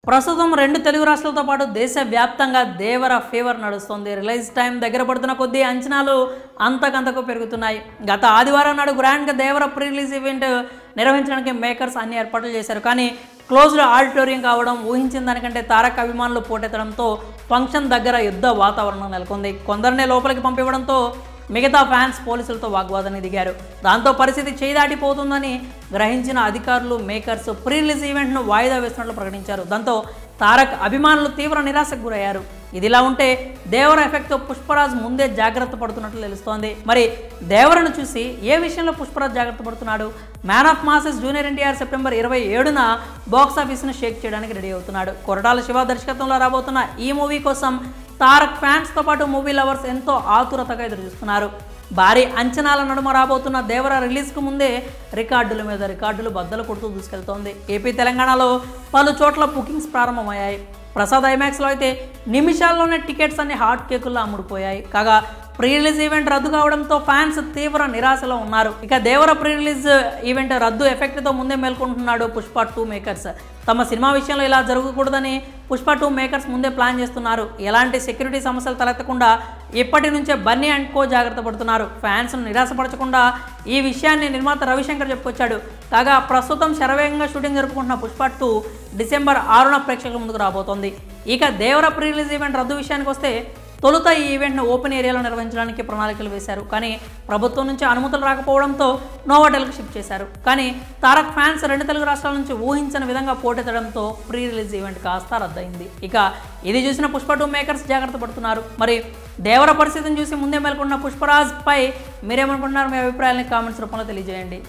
ప్రస్తుతం రెండు తెలుగు రాష్ట్రాలతో పాటు దేశవ్యాప్తంగా దేవర ఫీవర్ నడుస్తుంది. రిలీజ్ టైం దగ్గర పడుతున్న కొద్దీ అంచనాలు అంతకంతకు పెరుగుతున్నాయి. గత ఆదివారం నాడు గ్రాండ్గా దేవర ప్రీ రిలీజ్ ఈవెంట్ నిర్వహించడానికి మేకర్స్ అన్ని ఏర్పాట్లు చేశారు. కానీ క్లోజ్డ్ ఆడిటోరియం కావడం, ఊహించిన దానికంటే తారక్ అభిమానులు పోటెత్తడంతో ఫంక్షన్ దగ్గర యుద్ధ వాతావరణం నెలకొంది. కొందరినే లోపలికి పంపివ్వడంతో మిగతా ఫ్యాన్స్ పోలీసులతో వాగ్వాదానికి దిగారు. దాంతో పరిస్థితి చేదాటిపోతుందని గ్రహించిన అధికారులు మేకర్స్ ప్రీ రిలీజ్ ఈవెంట్ను వాయిదా వేస్తున్నట్లు ప్రకటించారు. దాంతో తారక్ అభిమానులు తీవ్ర నిరాశకు గురయ్యారు. ఇదిలా ఉంటే దేవర ఎఫెక్ట్తో పుష్పరాజ్ ముందే జాగ్రత్త పడుతున్నట్లు తెలుస్తోంది. మరి దేవరను చూసి ఏ విషయంలో పుష్పరాజ్ జాగ్రత్త పడుతున్నాడు? Man of masses junior NTR September 27న బాక్సాఫీస్ను షేక్ చేయడానికి రెడీ అవుతున్నాడు. కొరటాల శివ దర్శకత్వంలో రాబోతున్న ఈ మూవీ కోసం తారక్ ఫ్యాన్స్తో పాటు మూవీ లవర్స్ ఎంతో ఆతురతగా ఎదురుచూస్తున్నారు. భారీ అంచనాల నడుమ రాబోతున్న దేవర రిలీజ్కు ముందే రికార్డుల మీద రికార్డులు బద్దలు కొడుతూ దూసుకెళ్తోంది. ఏపీ, తెలంగాణలో పలు చోట్ల బుకింగ్స్ ప్రారంభమయ్యాయి. ప్రసాద్ ఐమాక్స్లో అయితే నిమిషాల్లోనే టికెట్స్ అన్ని హాట్ కేకుల్లో అమ్ముడుపోయాయి. కాగా ప్రీ రిలీజ్ ఈవెంట్ రద్దు కావడంతో ఫ్యాన్స్ తీవ్ర నిరాశలో ఉన్నారు. ఇక దేవర ప్రీ రిలీజ్ ఈవెంట్ రద్దు ఎఫెక్ట్తో ముందే మేల్కొంటున్నాడు పుష్ప 2 మేకర్స్. తమ సినిమా విషయంలో ఇలా జరగకూడదని పుష్ప 2 మేకర్స్ ముందే ప్లాన్ చేస్తున్నారు. ఎలాంటి సెక్యూరిటీ సమస్యలు తలెత్తకుండా ఇప్పటి నుంచే బన్నీ అండ్ కో జాగ్రత్త పడుతున్నారు. ఫ్యాన్స్ను నిరాశపరచకుండా ఈ విషయాన్ని నిర్మాత రవిశంకర్ చెప్పుకొచ్చాడు. కాగా ప్రస్తుతం శరవేగంగా షూటింగ్ జరుపుకుంటున్న పుష్ప 2 డిసెంబర్ 6న ప్రేక్షకుల ముందుకు రాబోతోంది. ఇక దేవర ప్రీ రిలీజ్ ఈవెంట్ రద్దు విషయానికి వస్తే తొలుత ఈ ఈవెంట్ను ఓపెన్ ఏరియాలో నిర్వహించడానికి ప్రణాళికలు వేశారు. కానీ ప్రభుత్వం నుంచి అనుమతులు రాకపోవడంతో నోవాటెల్కి షిఫ్ట్ చేశారు. కానీ తారక్ ఫ్యాన్స్ రెండు తెలుగు రాష్ట్రాల నుంచి ఊహించని విధంగా పోటెత్తడంతో ప్రీ రిలీజ్ ఈవెంట్ కాస్త రద్దయింది. ఇక ఇది చూసిన పుష్ప 2 మేకర్స్ జాగ్రత్త పడుతున్నారు. మరి దేవర పరిస్థితిని చూసి ముందే మేల్కొన్న పుష్పరాజ్ పై మీరేమనుకుంటున్నారు? మీ అభిప్రాయాన్ని కామెంట్స్ రూపంలో తెలియజేయండి.